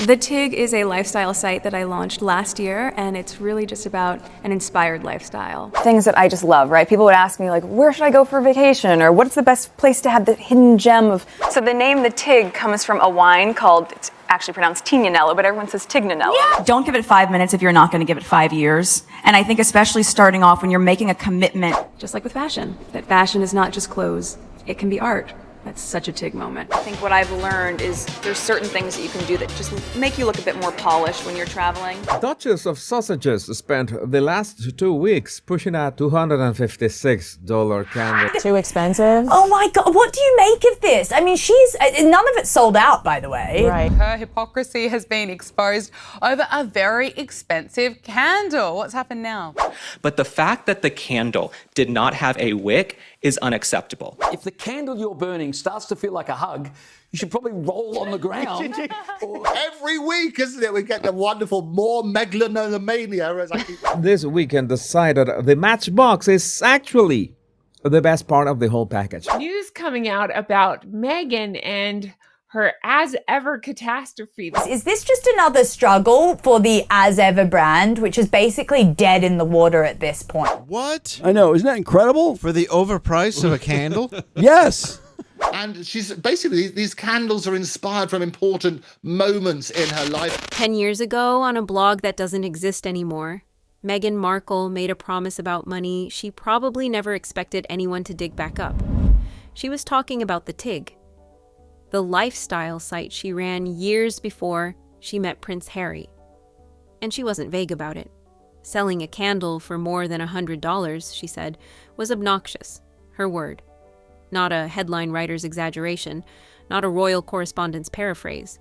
The TIG is a lifestyle site that I launched last year, and it's really just about an inspired lifestyle. Things that I just love, right? People would ask me, like, where should I go for vacation? Or what's the best place to have the hidden gem of... So the name the TIG comes from a wine called, it's actually pronounced Tignanello, but everyone says Tignanello. Yeah. Don't give it 5 minutes if you're not going to give it 5 years. And I think especially starting off when you're making a commitment. Just like with fashion, that fashion is not just clothes, it can be art. That's such a TIG moment. I think what I've learned is there's certain things that you can do that just make you look a bit more polished when you're traveling. Duchess of Sausages spent the last 2 weeks pushing a $256 candle. Too expensive? Oh my God, what do you make of this? I mean, none of it's sold out, by the way. Right. Her hypocrisy has been exposed over a very expensive candle. What's happened now? But the fact that the candle did not have a wick is unacceptable. If the candle you're burning starts to feel like a hug, you should probably roll on the ground. Every week, isn't it? We get the wonderful more megalomania as I keep... This weekend decided the Matchbox is actually the best part of the whole package. News coming out about Meghan and her as ever catastrophe. Is this just another struggle for the As Ever brand, which is basically dead in the water at this point? What? I know, isn't that incredible? For the overprice of a candle? Yes. And she's basically, these candles are inspired from important moments in her life. 10 years ago, on a blog that doesn't exist anymore, Meghan Markle made a promise about money she probably never expected anyone to dig back up. She was talking about the TIG, the lifestyle site she ran years before she met Prince Harry. And she wasn't vague about it. Selling a candle for more than $100, she said, was obnoxious, her word. Not a headline writer's exaggeration, not a royal correspondent's paraphrase.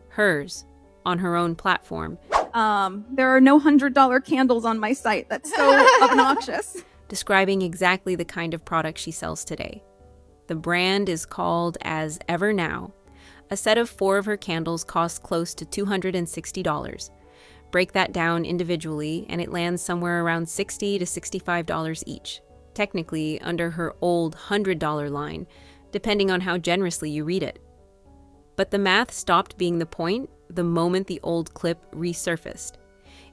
Hers, on her own platform. There are no $100 candles on my site. That's so obnoxious. Describing exactly the kind of product she sells today. The brand is called As Ever Now. A set of 4 of her candles costs close to $260. Break that down individually, and it lands somewhere around $60 to $65 each. Technically under her old $100 line, depending on how generously you read it. But the math stopped being the point the moment the old clip resurfaced.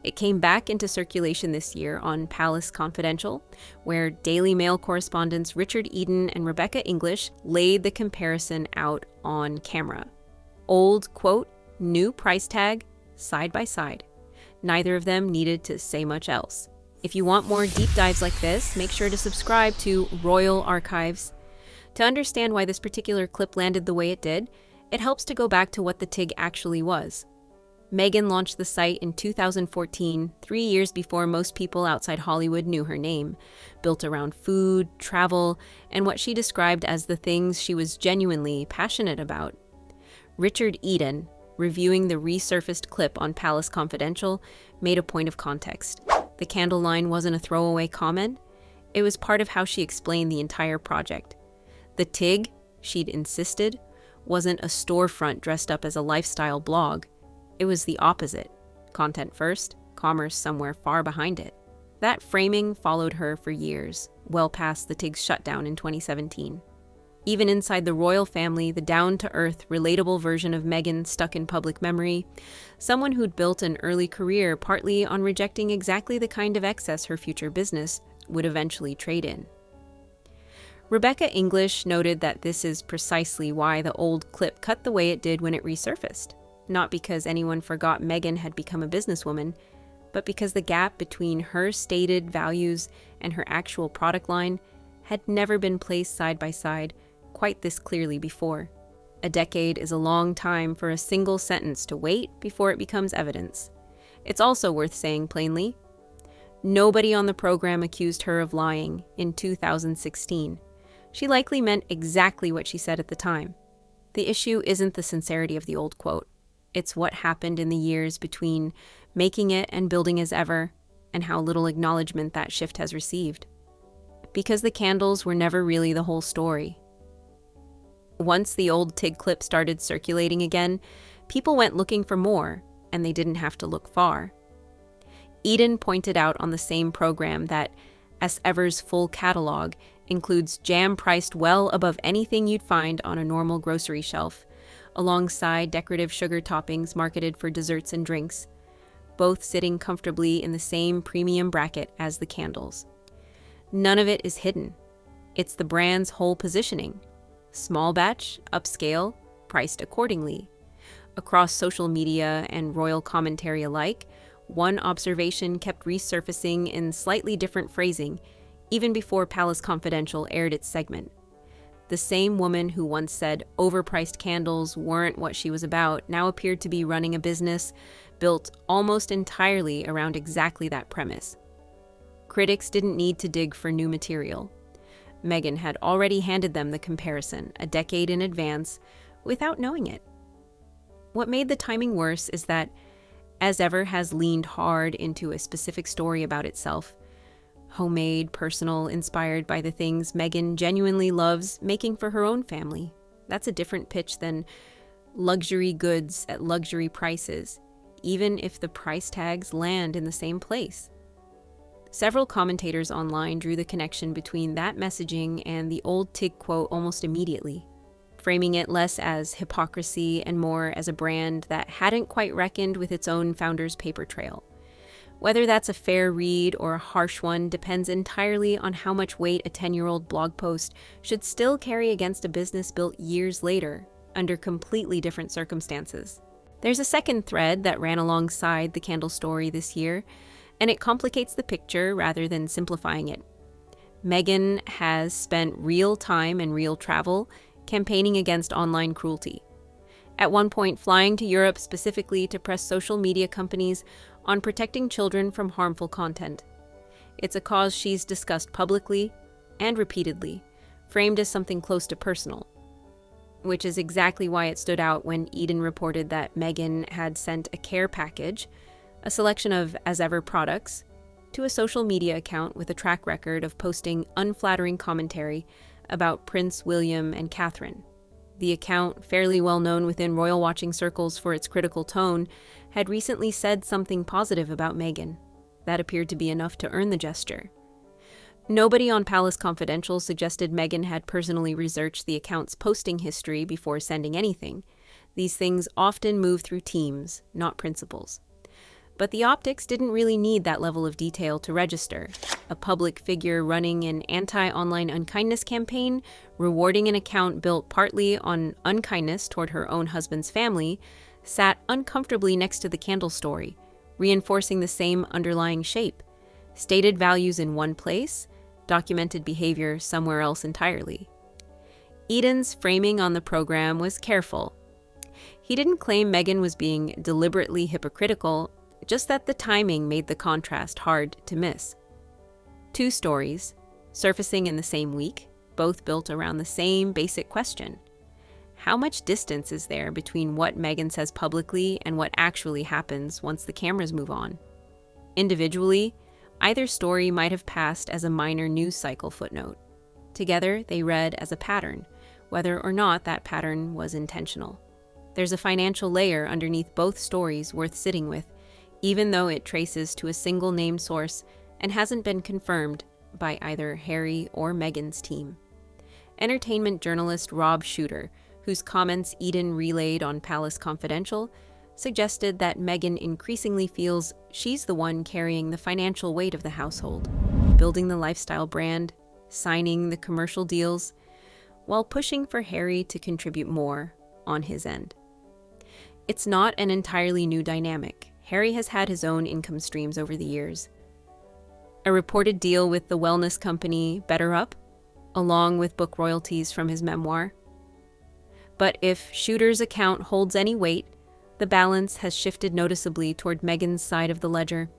It came back into circulation this year on Palace Confidential, where Daily Mail correspondents Richard Eden and Rebecca English laid the comparison out on camera. Old, quote, new price tag, side by side. Neither of them needed to say much else. If you want more deep dives like this, make sure to subscribe to Royal Archives. To understand why this particular clip landed the way it did, it helps to go back to what the TIG actually was. Meghan launched the site in 2014, 3 years before most people outside Hollywood knew her name, built around food, travel, and what she described as the things she was genuinely passionate about. Richard Eden, reviewing the resurfaced clip on Palace Confidential, made a point of context. The candle line wasn't a throwaway comment. It was part of how she explained the entire project. The TIG, she'd insisted, wasn't a storefront dressed up as a lifestyle blog. It was the opposite. Content first, commerce somewhere far behind it. That framing followed her for years, well past the TIG's shutdown in 2017. Even inside the royal family, the down-to-earth, relatable version of Meghan stuck in public memory, someone who'd built an early career partly on rejecting exactly the kind of excess her future business would eventually trade in. Rebecca English noted that this is precisely why the old clip cut the way it did when it resurfaced. Not because anyone forgot Meghan had become a businesswoman, but because the gap between her stated values and her actual product line had never been placed side by side quite this clearly before. A decade is a long time for a single sentence to wait before it becomes evidence. It's also worth saying plainly, nobody on the program accused her of lying in 2016. She likely meant exactly what she said at the time. The issue isn't the sincerity of the old quote. It's what happened in the years between making it and building As Ever, and how little acknowledgement that shift has received. Because the candles were never really the whole story. Once the old TIG clip started circulating again, people went looking for more, and they didn't have to look far. Eden pointed out on the same program that As Ever's full catalog includes jam priced well above anything you'd find on a normal grocery shelf, alongside decorative sugar toppings marketed for desserts and drinks, both sitting comfortably in the same premium bracket as the candles. None of it is hidden. It's the brand's whole positioning. Small batch, upscale, priced accordingly. Across social media and royal commentary alike, one observation kept resurfacing in slightly different phrasing, even before Palace Confidential aired its segment. The same woman who once said overpriced candles weren't what she was about now appeared to be running a business built almost entirely around exactly that premise. Critics didn't need to dig for new material. Meghan had already handed them the comparison a decade in advance without knowing it. What made the timing worse is that As Ever has leaned hard into a specific story about itself. Homemade, personal, inspired by the things Meghan genuinely loves making for her own family. That's a different pitch than luxury goods at luxury prices, even if the price tags land in the same place. Several commentators online drew the connection between that messaging and the old Tig quote almost immediately, framing it less as hypocrisy and more as a brand that hadn't quite reckoned with its own founder's paper trail. Whether that's a fair read or a harsh one depends entirely on how much weight a 10-year-old blog post should still carry against a business built years later, under completely different circumstances. There's a second thread that ran alongside the candle story this year, and it complicates the picture rather than simplifying it. Meghan has spent real time and real travel campaigning against online cruelty. At one point, flying to Europe specifically to press social media companies on protecting children from harmful content. It's a cause she's discussed publicly and repeatedly, framed as something close to personal, which is exactly why it stood out when Eden reported that Meghan had sent a care package, a selection of As Ever products, to a social media account with a track record of posting unflattering commentary about Prince William and Catherine. The account, fairly well known within royal watching circles for its critical tone, had recently said something positive about Meghan. That appeared to be enough to earn the gesture. Nobody on Palace Confidential suggested Meghan had personally researched the account's posting history before sending anything. These things often move through teams, not principals. But the optics didn't really need that level of detail to register. A public figure running an anti-online unkindness campaign, rewarding an account built partly on unkindness toward her own husband's family, sat uncomfortably next to the candle story, reinforcing the same underlying shape. Stated values in one place, documented behavior somewhere else entirely. Eden's framing on the program was careful. He didn't claim Meghan was being deliberately hypocritical, just that the timing made the contrast hard to miss. Two stories, surfacing in the same week, both built around the same basic question. How much distance is there between what Meghan says publicly and what actually happens once the cameras move on? Individually, either story might have passed as a minor news cycle footnote. Together, they read as a pattern, whether or not that pattern was intentional. There's a financial layer underneath both stories worth sitting with, even though it traces to a single name source and hasn't been confirmed by either Harry or Meghan's team. Entertainment journalist Rob Shooter, whose comments Eden relayed on Palace Confidential, suggested that Meghan increasingly feels she's the one carrying the financial weight of the household, building the lifestyle brand, signing the commercial deals, while pushing for Harry to contribute more on his end. It's not an entirely new dynamic. Harry has had his own income streams over the years. A reported deal with the wellness company BetterUp, along with book royalties from his memoir. But if Shooter's account holds any weight, the balance has shifted noticeably toward Meghan's side of the ledger.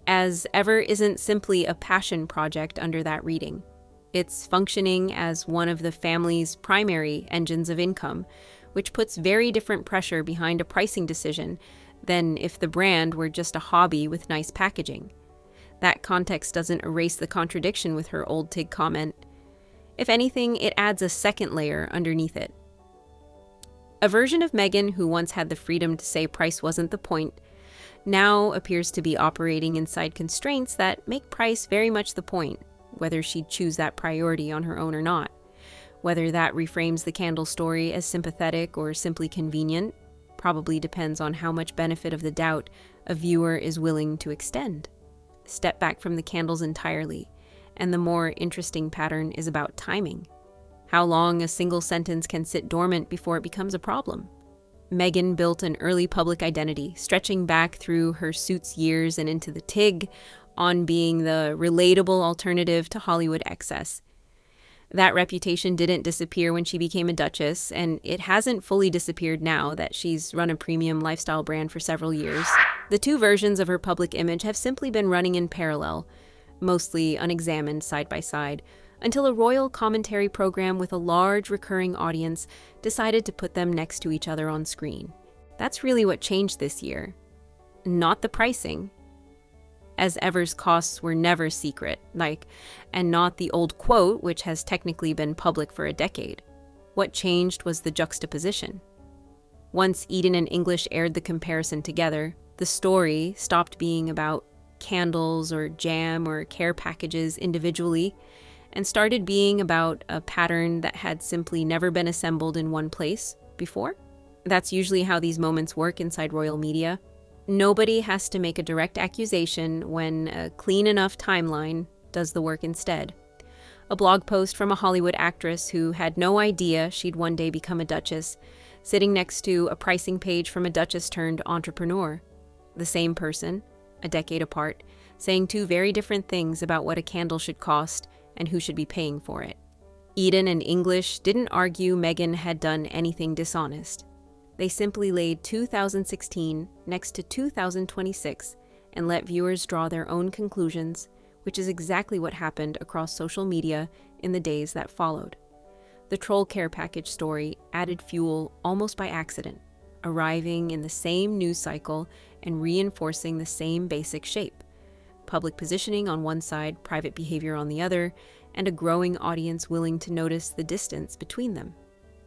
As Ever isn't simply a passion project under that reading. It's functioning as one of the family's primary engines of income, which puts very different pressure behind a pricing decision than if the brand were just a hobby with nice packaging. That context doesn't erase the contradiction with her old Tig comment. If anything, it adds a second layer underneath it. A version of Meghan who once had the freedom to say price wasn't the point, now appears to be operating inside constraints that make price very much the point, whether she'd choose that priority on her own or not. Whether that reframes the candle story as sympathetic or simply convenient probably depends on how much benefit of the doubt a viewer is willing to extend. Step back from the candles entirely, and the more interesting pattern is about timing. How long a single sentence can sit dormant before it becomes a problem. Meghan built an early public identity, stretching back through her Suits years and into the TIG, on being the relatable alternative to Hollywood excess. That reputation didn't disappear when she became a duchess, and it hasn't fully disappeared now that she's run a premium lifestyle brand for several years. The two versions of her public image have simply been running in parallel, mostly unexamined side by side, until a royal commentary program with a large recurring audience decided to put them next to each other on screen. That's really what changed this year, not the pricing, as Ever's costs were never secret, and not the old quote, which has technically been public for a decade. What changed was the juxtaposition. Once Eden and English aired the comparison together, the story stopped being about candles or jam or care packages individually and started being about a pattern that had simply never been assembled in one place before. That's usually how these moments work inside royal media. Nobody has to make a direct accusation when a clean enough timeline does the work instead. A blog post from a Hollywood actress who had no idea she'd one day become a duchess, sitting next to a pricing page from a duchess turned entrepreneur. The same person, a decade apart, saying two very different things about what a candle should cost and who should be paying for it. Eden and English didn't argue Meghan had done anything dishonest. They simply laid 2016 next to 2026 and let viewers draw their own conclusions, which is exactly what happened across social media in the days that followed. The troll care package story added fuel almost by accident, arriving in the same news cycle and reinforcing the same basic shape: public positioning on one side, private behavior on the other, and a growing audience willing to notice the distance between them.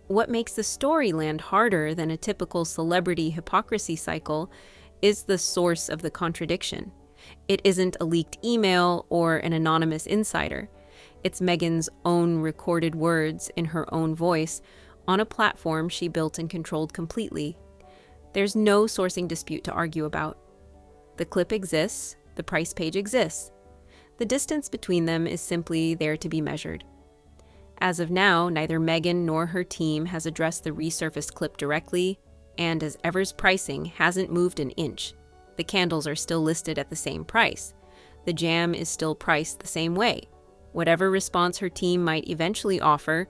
What makes the story land harder than a typical celebrity hypocrisy cycle is the source of the contradiction. It isn't a leaked email or an anonymous insider. It's Meghan's own recorded words in her own voice on a platform she built and controlled completely. There's no sourcing dispute to argue about. The clip exists, the price page exists. The distance between them is simply there to be measured. As of now, neither Meghan nor her team has addressed the resurfaced clip directly, and as Ever's pricing hasn't moved an inch. The candles are still listed at the same price. The jam is still priced the same way. Whatever response her team might eventually offer,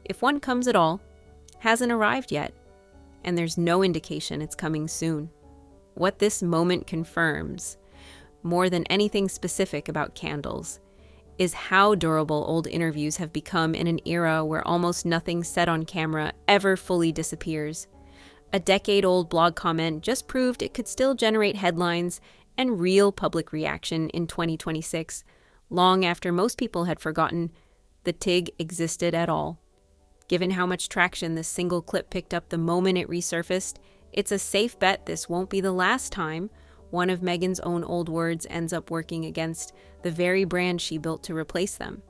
if one comes at all, hasn't arrived yet, and there's no indication it's coming soon. What this moment confirms, more than anything specific about candles, is how durable old interviews have become in an era where almost nothing said on camera ever fully disappears. A decade-old blog comment just proved it could still generate headlines and real public reaction in 2026, long after most people had forgotten the TIG existed at all. Given how much traction this single clip picked up the moment it resurfaced, it's a safe bet this won't be the last time one of Meghan's own old words ends up working against the very brand she built to replace them.